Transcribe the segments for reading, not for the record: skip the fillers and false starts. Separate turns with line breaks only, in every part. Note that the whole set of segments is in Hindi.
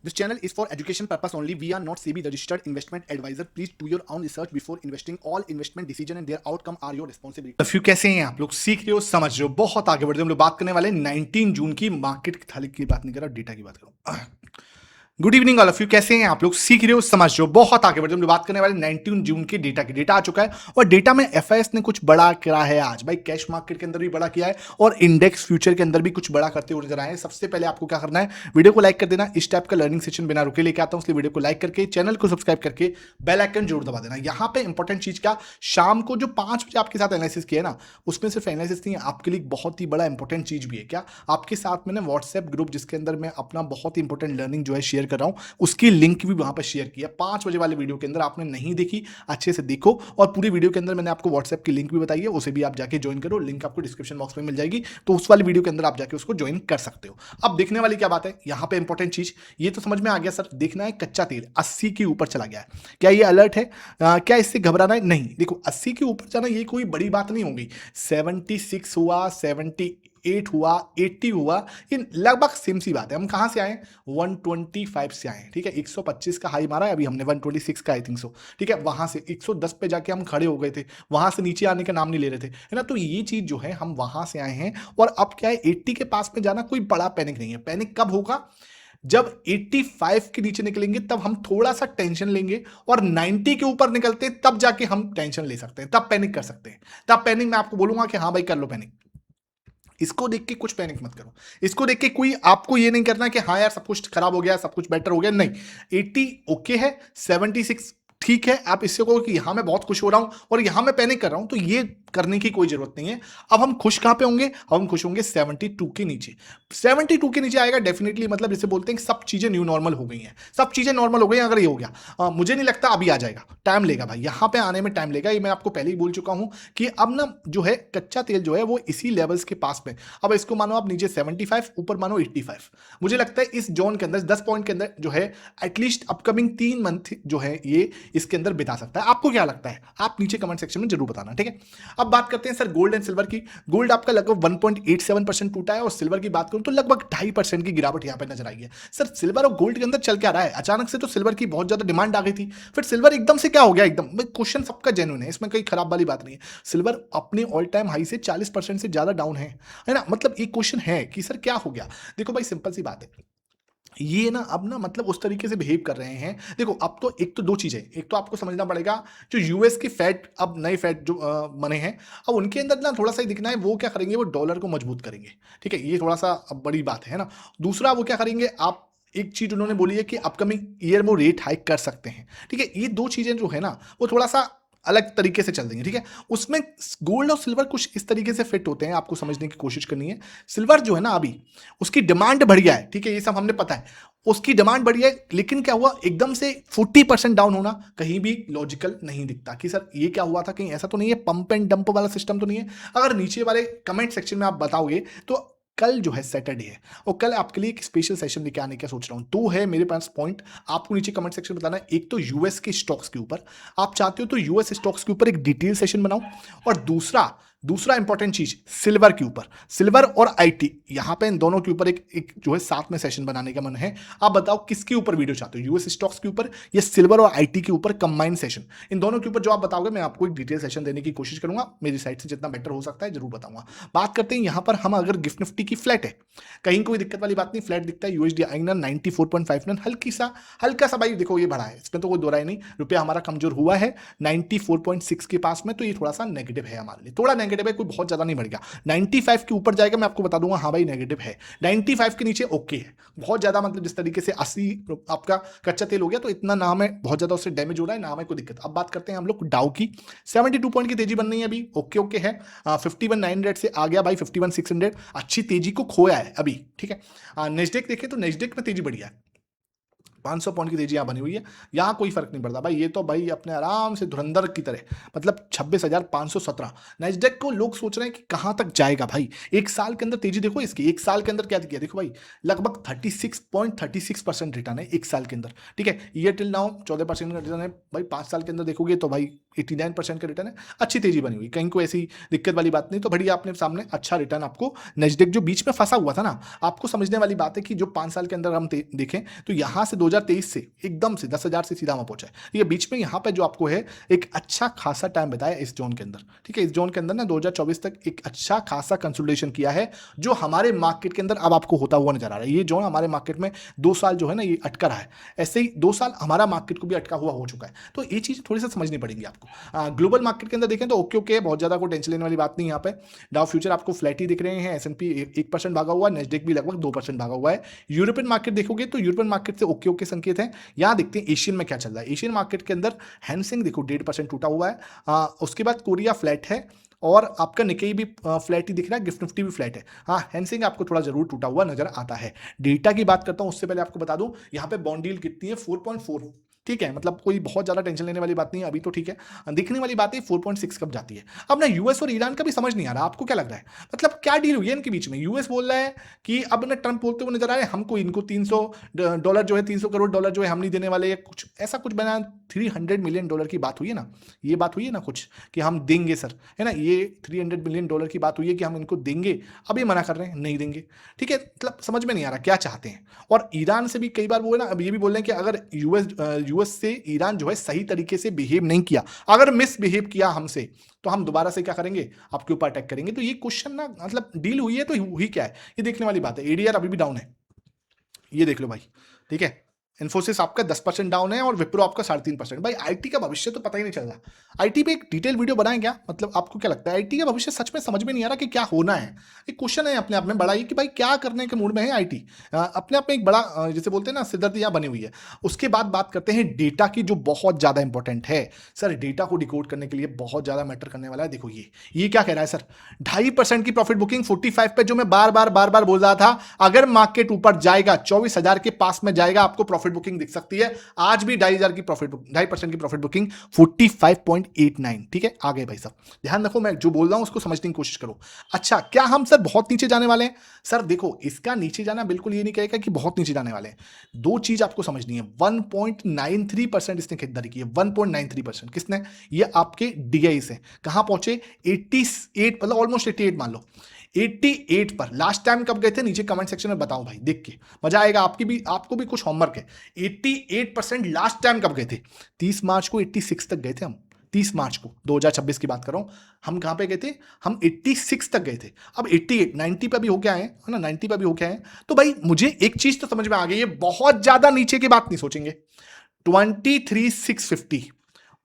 This channel is for education purpose only. We are not SEBI registered investment advisor. Please do your own research before investing. All investment decision and their outcome are your responsibility. तो कैसे हैं आप लोग? सीख रहे हो, समझ रहे हो, बहुत आगे बढ़ रहे हो। हम लोग बात करने वाले 19 जून की मार्केट की थाली की बात नहीं कर रहा, डेटा की बात करूं। Good evening all of you, कैसे हैं आप लोग? सीख रहे हो, समझ रहे हो, बहुत आगे बढ़ रहे हो। हम लोग बात करने वाले 19 जून के डेटा की। डेटा आ चुका है और डेटा में एफआईएस ने कुछ बड़ा किया है आज भाई। कैश मार्केट के अंदर भी बड़ा किया है और इंडेक्स फ्यूचर के अंदर भी कुछ बड़ा करते हुए नजर आए हैं। सबसे पहले आपको क्या करना है, वीडियो को लाइक कर देना। इस टाइप का लर्निंग सेशन बिना रुके लेके आता हूं, इसलिए वीडियो को लाइक करके चैनल को सब्सक्राइब करके बेल आइकन जरूर दबा देना। यहाँ पे इंपॉर्टेंट चीज क्या, शाम को जो 5 बजे आपके साथ एनालिसिस किया ना, उसमें सिर्फ एनालिसिस नहीं है, आपके लिए बहुत ही बड़ा इंपॉर्टेंट चीज भी है। क्या आपके साथ मैंने व्हाट्सएप ग्रुप जिसके अंदर मैं अपना बहुत ही इंपॉर्टेंट लर्निंग जो है शेयर कर रहा हूं, उसकी लिंक भी वहां पर शेयर किया। 5 बजे वाले वीडियो के अंदर आपने नहीं देखी, अच्छे से देखो। और पूरी वीडियो के अंदर मैंने आपको व्हाट्सएप की लिंक भी बताई है, उसे भी आप जाके ज्वाइन करो। लिंक आपको डिस्क्रिप्शन बॉक्स में मिल जाएगी, तो उस वाली वीडियो के अंदर आप जाके उसको ज्वाइन कर सकते हो। अब देखने वाली क्या बात है यहां पे, इंपॉर्टेंट चीज ये तो समझ में आ गया सर। देखना है कच्चा तेल 80 के ऊपर चला गया है, क्या ये अलर्ट है? क्या इससे घबराना है? नहीं। देखो 80 के ऊपर जाना ये कोई बड़ी बात नहीं होगी। 76 हुआ, 78 हुआ, 80 हुआ, ये लगभग सेम सी बात है। हम कहां से आए? 125 से आए, ठीक है। 125 का हाई मारा है, अभी हमने 126 का आई थिंक सो, ठीक है। वहां से 110 पे जाके हम खड़े हो गए थे, वहां से नीचे आने का नाम नहीं ले रहे थे, है ना। तो ये चीज जो है, हम वहां से आए हैं और अब क्या है, 80 के पास में जाना कोई बड़ा पैनिक नहीं है। पैनिक कब होगा? जब 85 के नीचे निकलेंगे तब हम थोड़ा सा टेंशन लेंगे, और 90 के ऊपर निकलते हैं तब जाके हम टेंशन ले सकते हैं, तब पैनिक कर सकते हैं। तब पैनिक मैं आपको बोलूंगा कि हाँ भाई कर लो पैनिक। इसको देख के कुछ पैनिक मत करो। इसको देख के कोई आपको ये नहीं करना कि हाँ यार सब कुछ खराब हो गया, सब कुछ बेटर हो गया, नहीं। 80 ओके है, 76 ठीक है। आप इससे कहो कि यहां मैं बहुत खुश हो रहा हूं और यहां मैं पैनिक कर रहा हूं, तो ये करने की कोई जरूरत नहीं है। अब हम खुश कहां पे होंगे? अब हम खुश होंगे 72 के नीचे। 72 के नीचे आएगा डेफिनेटली, मतलब जिसे बोलते हैं कि सब चीजें न्यू नॉर्मल हो गई हैं, सब चीजें नॉर्मल हो गई हैं। अगर ये हो गया, मुझे नहीं लगता अभी आ जाएगा, टाइम लेगा भाई, यहां पे आने में टाइम लेगा। ये मैं आपको पहले ही बोल चुका हूं कि अब ना जो है कच्चा तेल जो है वो इसी लेवल्स के पास में। अब इसको मानो आप नीचे 75, ऊपर मानो 85। मुझे लगता है इस जोन के अंदर 10 पॉइंट के अंदर जो है एटलीस्ट अपकमिंग 3 मंथ जो है ये इसके अंदर बिता सकता है। आपको क्या लगता है? आप नीचे कमेंट सेक्शन में जरूर बताना, ठीक है। अब बात करते हैं सर गोल्ड एंड सिल्वर की। गोल्ड आपका लगभग 1.87% टूटा है और सिल्वर की बात करूं तो लगभग 2.5% की गिरावट यहां पे नजर आई है। सर सिल्वर और गोल्ड के अंदर चल क्या रहा है? अचानक से तो सिल्वर की बहुत ज्यादा डिमांड आ गई थी, फिर सिल्वर एकदम से क्या हो गया? एकदम क्वेश्चन सबका जेन्युइन है, इसमें कोई खराब वाली बात नहीं है। सिल्वर अपने ऑल टाइम हाई से 40% से ज्यादा डाउन है ना। मतलब एक क्वेश्चन है कि सर क्या हो गया? देखो भाई सिंपल सी बात है, ये ना अब ना मतलब उस तरीके से बिहेव कर रहे हैं। देखो अब तो एक तो दो चीजें, एक तो आपको समझना पड़ेगा जो यूएस की फेड, अब नए फेड जो बने हैं, अब उनके अंदर ना थोड़ा सा ही दिखना है। वो क्या करेंगे? वो डॉलर को मजबूत करेंगे, ठीक है। ये थोड़ा सा अब बड़ी बात है ना। दूसरा वो क्या करेंगे, आप एक चीज उन्होंने बोली है कि अपकमिंग ईयर वो रेट हाइक कर सकते हैं, ठीक है। ये दो चीजें जो है ना वो थोड़ा सा अलग तरीके से चल देंगे, ठीक है। उसमें गोल्ड और सिल्वर कुछ इस तरीके से फिट होते हैं, आपको समझने की कोशिश करनी है। सिल्वर जो है ना अभी उसकी डिमांड बढ़िया है, ठीक है, ये सब हमने पता है। उसकी डिमांड बढ़ी है, लेकिन क्या हुआ एकदम से 40% डाउन होना कहीं भी लॉजिकल नहीं दिखता कि सर ये क्या हुआ था। कहीं ऐसा तो नहीं है, पंप एंड डंप वाला सिस्टम तो नहीं है? अगर नीचे वाले कमेंट सेक्शन में आप बताओगे तो कल जो है सैटरडे है और कल आपके लिए एक स्पेशल सेशन लेके आने का सोच रहा हूं। दो है मेरे पास पॉइंट, आपको नीचे कमेंट सेक्शन में बताना है। एक तो यूएस के स्टॉक्स के ऊपर, आप चाहते हो तो यूएस स्टॉक्स के ऊपर एक डिटेल सेशन बनाऊं, और दूसरा दूसरा इंपॉर्टेंट चीज सिल्वर के ऊपर, सिल्वर और आईटी, यहां पे इन दोनों के ऊपर एक जो है साथ में सेशन बनाने का मन है। आप बताओ किसके ऊपर वीडियो चाहते हो, यूएस स्टॉक्स के ऊपर या सिल्वर और आईटी के ऊपर कंबाइंड सेशन? इन दोनों के ऊपर जो आप बताओगे मैं आपको एक डिटेल सेशन देने की कोशिश करूंगा, मेरी साइड से जितना बेटर हो सकता है जरूर बताऊंगा। बात करते हैं यहां पर हम, अगर गिफ्ट निफ्टी की फ्लैट है, कहीं कोई दिक्कत वाली बात नहीं, फ्लैट दिखता है। यूएसडी आईएनआर 94.59, हल्का सा भाई देखो ये बढ़ा है, इसमें तो कोई दो राय नहीं। रुपया हमारा कमजोर हुआ है 94.6 के पास में, तो ये थोड़ा सा नेगेटिव है हमारे लिए, थोड़ा नेगेटिव है, कोई बहुत ज्यादा नहीं बढ़ेगा। 95 के ऊपर जाएगा मैं आपको बता दूंगा हाँ भाई नेगेटिव है। 95 के नीचे ओके है, बहुत ज्यादा मतलब जिस तरीके से 80 आपका कच्चा तेल हो गया तो इतना नाम है, बहुत ज्यादा उससे डैमेज हो रहा है, नाम है कोई दिक्कत। अब बात करते हैं हम लोग डाउ की। 72 पॉइंट की तेजी बन रही है अभी, ओके ओके है। 51,900 से आ गया भाई 51,600, अच्छी तेजी को खोया है अभी, ठीक है। नेस्डेक देखें तो नेस्डेक में तेजी बढ़िया है, 500 पॉइंट की तेजी यहाँ बनी हुई है, यहाँ कोई फर्क नहीं पड़ता भाई। ये तो भाई अपने आराम से धुरंधर की तरह, मतलब 26,517 नैस्डैक को लोग सोच रहे हैं कि कहाँ तक जाएगा भाई। एक साल के अंदर तेजी देखो इसकी, एक साल के अंदर क्या किया देखो भाई, लगभग 36.36% रिटर्न है एक साल के अंदर, ठीक है। ईयर टिल नाउ 14% का रिटर्न है भाई। 5 साल के अंदर देखोगे तो भाई 89% का रिटर्न है। अच्छी तेजी बनी हुई, कहीं कोई ऐसी दिक्कत वाली बात नहीं। तो बढ़िया अपने सामने अच्छा रिटर्न आपको नैस्डैक जो बीच में फंसा हुआ था ना, आपको समझने वाली बात है कि जो 5 साल के अंदर हम देखें तो यहाँ से 2023 से एकदम से 10,000 से सीधा वहाँ पहुंचा है। ये बीच में यहाँ पे जो आपको है एक अच्छा खासा टाइम बताया इस जोन के अंदर, ठीक है। इस जोन के अंदर ना 2024 तक एक अच्छा खासा कंसोलिडेशन किया है, जो हमारे मार्केट के अंदर अब आपको होता हुआ नजर आ रहा है। ये जोन हमारे मार्केट में 2 साल जो है ना ये अटका रहा है, ऐसे ही 2 साल हमारा मार्केट को भी अटका हुआ हो चुका है। तो ये चीज थोड़ी सी समझनी पड़ेगी आपको। ग्लोबल मार्केट के अंदर देखें तो ओके बहुत ज्यादा कोई टेंशन लेने वाली बात नहीं। यहाँ पे डाउ फ्यूचर आपको फ्लैट ही दिख रहे हैं, S&P 1% भागा हुआ है, नैस्डैक भी लगभग 2% भागा हुआ है। यूरोपियन मार्केट देखोगे तो यूरोपियन मार्केट से ओके संकेत हैं। यहाँ देखते हैं एशियन में क्या चल रहा है। एशियन मार्केट के अंदर हैंसिंग देखो 1.5% टूटा हुआ है। उसके बाद कोरिया फ्लैट है और आपका निकेई भी फ्लैट ही दिख रहा है, गिफ्ट निफ्टी भी फ्लैट है। हाँ, हैंसिंग आपको थोड़ा जरूर टूटा हुआ नजर आता है। डेटा की बात करता हूं उससे पहले आपको बता दूं यहाँ पे बॉन्ड यील्ड कितनी है, 4.4, ठीक है। मतलब कोई बहुत ज्यादा टेंशन लेने वाली बात नहीं है अभी तो, ठीक है। दिखने वाली बात है 4.6 कब जाती है। अब ना यूएस और ईरान का भी समझ नहीं आ रहा, आपको क्या लग रहा है, मतलब क्या डील हुई है इनके बीच में। यूएस बोल रहा है कि अब ना ट्रंप बोलते हुए नजर आ रहे हैं हमको इनको $300 जो है, $300 करोड़ जो है हम नहीं देने वाले, कुछ ऐसा कुछ बना। $300 मिलियन की बात हुई है ना, ये बात हुई है ना कुछ कि हम देंगे सर, है ना। ये $300 मिलियन की बात हुई है कि हम इनको देंगे, अब ये मना कर रहे हैं नहीं देंगे, ठीक है। मतलब समझ में नहीं आ रहा क्या चाहते हैं। और ईरान से भी कई बार वो है ना, अब ये भी बोल रहे हैं कि अगर यूएस से ईरान जो है सही तरीके से बिहेव नहीं किया, अगर मिसबिहेव किया हमसे, तो हम दोबारा से क्या करेंगे, आपके ऊपर अटैक करेंगे। तो ये क्वेश्चन ना, मतलब डील हुई है तो हुई क्या है ये देखने वाली बात है। एडीआर अभी भी डाउन है, ये देख लो भाई, ठीक है। इन्फोसिस आपका 10% डाउन है और विप्रो आपका 3.5%। भाई आईटी का भविष्य तो पता ही नहीं चल रहा। आईटी पे एक डिटेल वीडियो बनाएं क्या, मतलब आपको क्या लगता है आईटी का भविष्य सच में समझ में नहीं आ रहा कि क्या होना है। एक क्वेश्चन है अपने आप में बड़ा ही कि भाई क्या करने के मूड में है आईटी। अपने आप में एक बड़ा जैसे बोलते हैं ना सिरदर्द यहाँ बनी हुई है। उसके बाद बात करते हैं डेटा की, जो बहुत ज्यादा इंपॉर्टेंट है सर। डेटा को डिकोड करने के लिए बहुत ज्यादा मैटर करने वाला है। देखो ये क्या कह रहा है सर, 2.5% की प्रॉफिट बुकिंग 45 पे, जो मैं बार बार बोल रहा था, अगर मार्केट ऊपर जाएगा 24,000 के पास में जाएगा, आपको प्रॉफिट बुकिंग दिख सकती है। आज भी 2.5% की प्रॉफिट बुकिंग 45.89, ठीक है। आ गए भाई साहब, ध्यान रखो, मैं जो बोल रहा हूं उसको समझने की कोशिश करो। अच्छा, क्या हम सर बहुत नीचे जाने वाले हैं? सर देखो, इसका नीचे जाना बिल्कुल ये नहीं कहेगा कि बहुत नीचे जाने वाले हैं। दो चीज आपको समझनी है। 1.93% इसने खरीदारी की है, 1.93%। किसने? ये आपके डीआई से कहां पहुंचे, 88, मतलब ऑलमोस्ट 88 मान लो, 88 पर लास्ट टाइम कब गए थे, नीचे कमेंट सेक्शन में बताओ भाई, देख के मजा आएगा। आपको भी कुछ होमवर्क है। 88% लास्ट टाइम कब गए थे? 30 मार्च को 86 तक गए थे हम। 30 मार्च को 2026 की बात कर रहा हूं। हम कहां पे गए थे? हम 86 तक गए थे। अब 88, 90 पे भी होके आए है ना, 90 पे भी होके आए। तो भाई मुझे एक चीज तो समझ में आ गई है, बहुत ज्यादा नीचे की बात नहीं सोचेंगे। 23,650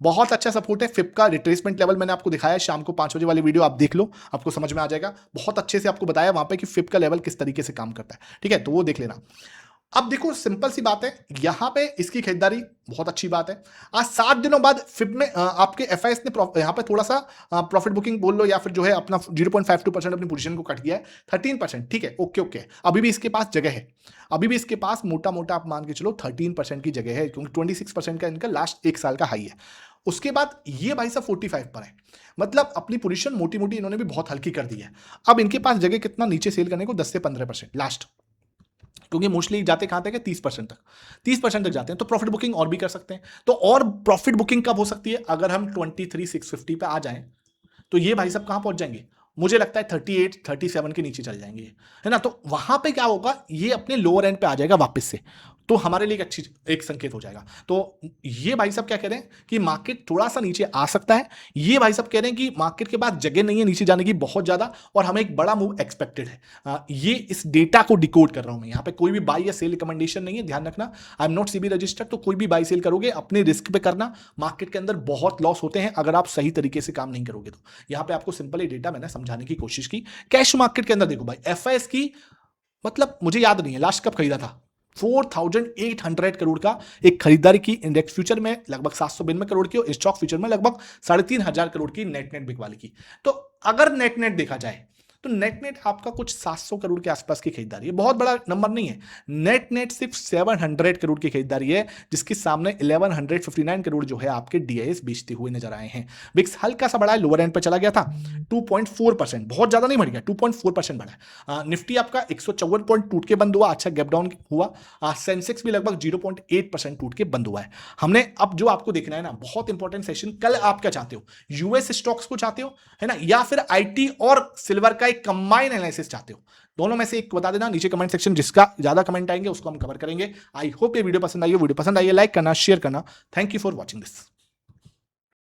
बहुत अच्छा सपोर्ट है। फिप का रिट्रेसमेंट लेवल मैंने आपको दिखाया है, शाम को 5 बजे वाली वीडियो आप देख लो, आपको समझ में आ जाएगा। बहुत अच्छे से आपको बताया वहां पे कि फिप का लेवल किस तरीके से काम करता है, ठीक है, तो वो देख लेना। अब देखो सिंपल सी बात है, यहां पे इसकी खरीदारी बहुत अच्छी बात है। आज 7 दिनों बाद फिप में आपके एफआईएस ने यहां पे थोड़ा सा प्रॉफिट बुकिंग बोल लो या फिर जो है अपना 0.52% अपनी पोजीशन को कट किया है, 13%, ठीक है, ओके। अभी भी इसके पास जगह है, अभी भी इसके पास मोटा मोटा आप मान के चलो 13% की जगह है, क्योंकि 26% का इनका लास्ट 1 साल का हाई है। उसके बाद ये भाई साहब 45 पर है, मतलब अपनी पोजीशन मोटी मोटी इन्होंने भी बहुत हल्की कर दी है। अब इनके पास जगह कितना नीचे सेल करने को, 10 से 15% लास्ट, क्योंकि मोस्टली जाते कहां तक है, 30% तक, 30% तक जाते हैं। तो प्रॉफिट बुकिंग और भी कर सकते हैं। तो और प्रॉफिट बुकिंग कब हो सकती है? अगर हम 23,650 पे आ जाएं, तो ये भाई साहब कहां पहुंच जाएंगे? मुझे लगता है 38, 37 के नीचे चल जाएंगे, है ना। तो वहां पे क्या होगा, ये अपने लोअर एंड पे आ जाएगा वापस से, तो हमारे लिए एक संकेत हो जाएगा। तो ये भाई साहब क्या कह रहे हैं कि मार्केट थोड़ा सा नीचे आ सकता है। ये भाई साहब कह रहे हैं कि मार्केट के पास जगह नहीं है नीचे जाने की बहुत ज्यादा, और हमें एक बड़ा मूव एक्सपेक्टेड है। ये इस डेटा को डिकोड कर रहा हूं मैं। यहां पे कोई भी बाई या सेल रिकमेंडेशन नहीं है, ध्यान रखना। I am not CB registered, तो कोई भी बाई सेल करोगे अपने रिस्क पे करना। मार्केट के अंदर बहुत लॉस होते हैं अगर आप सही तरीके से काम नहीं करोगे। तो यहां पे आपको सिंपल डेटा मैंने समझाने की कोशिश की। कैश मार्केट के अंदर देखो भाई, एफआईएस की, मतलब मुझे याद नहीं है लास्ट कब खरीदा था, 4,800 करोड़ का एक खरीदारी की। इंडेक्स फ्यूचर में लगभग 792 करोड़ की और स्टॉक फ्यूचर में लगभग 3,500 करोड़ की नेट बिक वाली की। तो अगर नेट देखा जाए तो नेट नेट आपका कुछ 700 करोड़ के आसपास की खरीदारी है, बहुत बड़ा नंबर नहीं है। नेट नेट सिर्फ 700 करोड़ की खरीदारी है, जिसके सामने 1159 करोड़ जो है आपके डीआईएस बेचते हुए नजर आए हैं। विक्स हल्का सा बढ़ा है, लोअर एंड पर चला गया था, 2.4%, बहुत ज्यादा नहीं बढ़ गया, 2.4% बढ़ा है। निफ्टी आपका 154 पॉइंट टूट के बंद हुआ, अच्छा गैप डाउन हुआ। सेंसेक्स भी लगभग 0.8% टूट के बंद हुआ है। हमने अब जो आपको देखना है ना, बहुत इंपॉर्टेंट सेशन, कल आप क्या चाहते हो, यूएस स्टॉक्स को चाहते हो, है ना, या फिर आईटी और सिल्वर का एक कंबाइन एनालिसिस चाहते हो? दोनों में से एक बता देना नीचे कमेंट सेक्शन, जिसका ज्यादा कमेंट आएंगे उसको हम कवर करेंगे। आई होप ये वीडियो पसंद आई हो, वीडियो पसंद आई है लाइक करना, शेयर करना। Thank you for watching this.